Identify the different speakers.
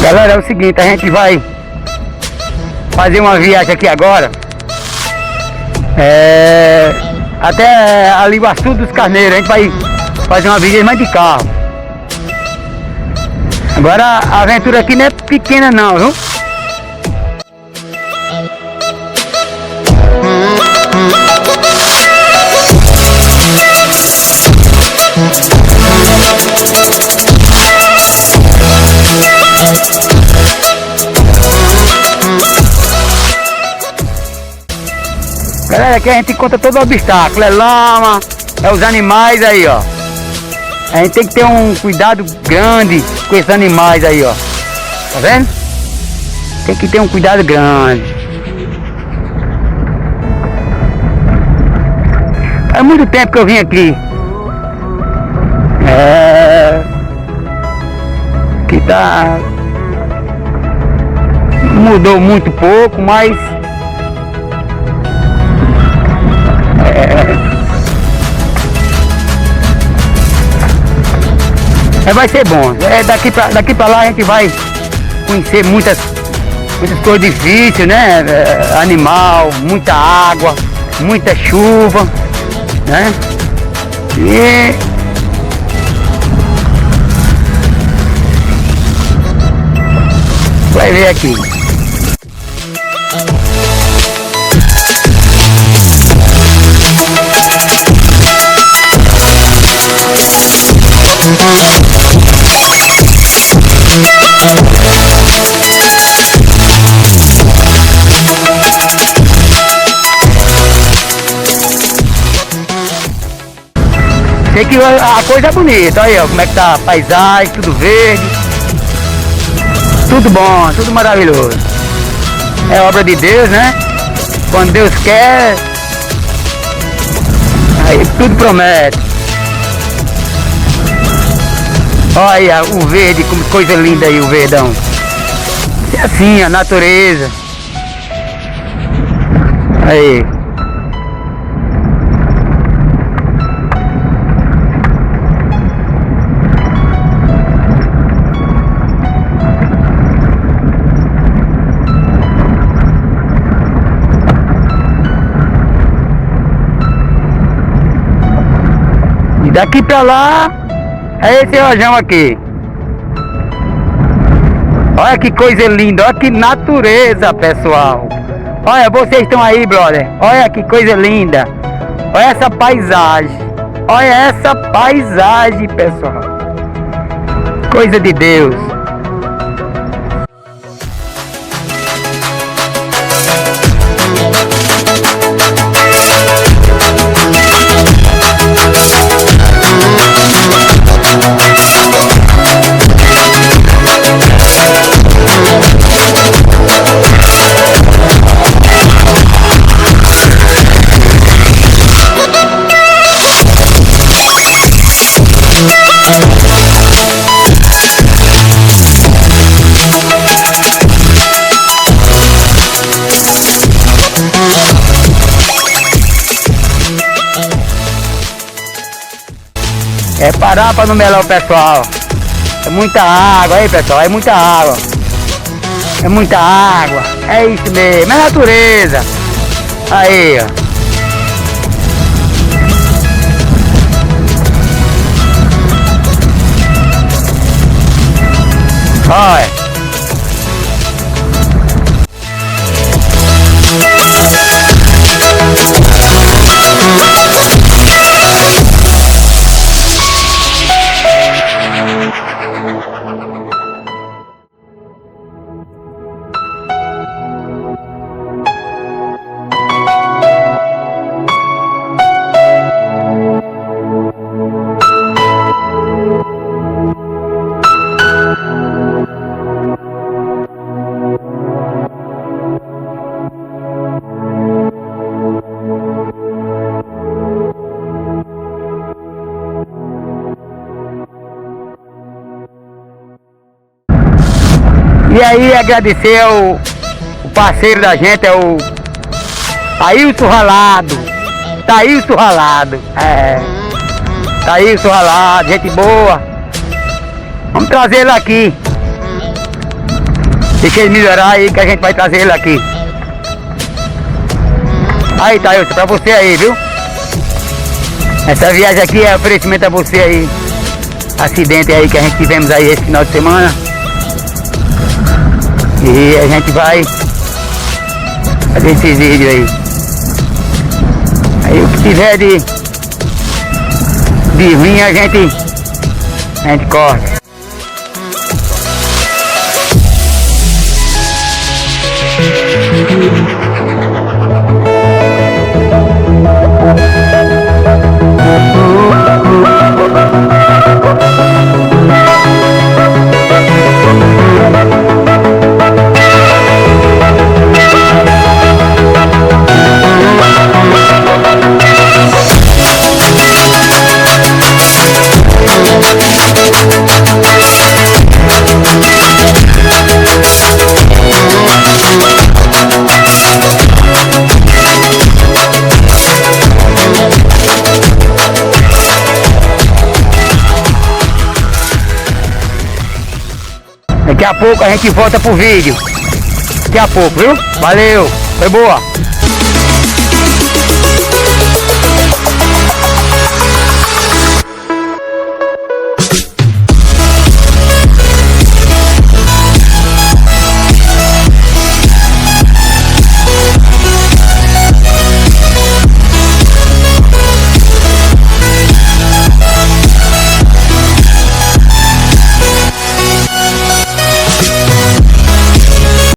Speaker 1: Galera, é o seguinte, a gente vai fazer uma viagem aqui agora até ali o Açude dos Carneiros. A gente vai fazer uma viagem de carro. Agora a aventura aqui não é pequena não, viu? Galera, aqui a gente encontra todo obstáculo, é lama, é os animais aí, ó. A gente tem que ter um cuidado grande com esses animais aí, ó. Tá vendo? Tem que ter um cuidado grande. Faz muito tempo que eu vim aqui. Que tá... mudou muito pouco, mas... vai ser bom. Daqui pra lá a gente vai conhecer muitas coisas difíceis, né? Animal, muita água, muita chuva, né? E vai ver aqui. Sei que a coisa é bonita, olha aí, ó, como é que tá a paisagem, tudo verde, tudo bom, tudo maravilhoso. É obra de Deus, né? Quando Deus quer, aí tudo promete. Olha o verde, como coisa linda aí, o verdão. É assim, a natureza. Aí. E daqui pra lá é esse rojão aqui. Olha que coisa linda, olha que natureza, pessoal. Olha, vocês estão aí, brother. Olha que coisa linda. Olha essa paisagem. Olha essa paisagem, pessoal. Coisa de Deus. É parar para não melar o pessoal. É muita água aí, pessoal, é muita água. É muita água. É isso mesmo, é natureza. Aí, ó. Olha. E aí agradecer o parceiro da gente, é o Taílson Ralado. Taílson Ralado. Taílson Ralado, gente boa. Vamos trazer ele aqui. Deixa ele melhorar aí que a gente vai trazer ele aqui. Aí, Thailson, pra você aí, viu? Essa viagem aqui é oferecimento a você aí. Acidente aí que a gente tivemos aí esse final de semana. E a gente vai fazer esse vídeo aí. Aí o que tiver de ruim a gente corta. Daqui a pouco a gente volta pro vídeo. Daqui a pouco, viu? Valeu, foi boa.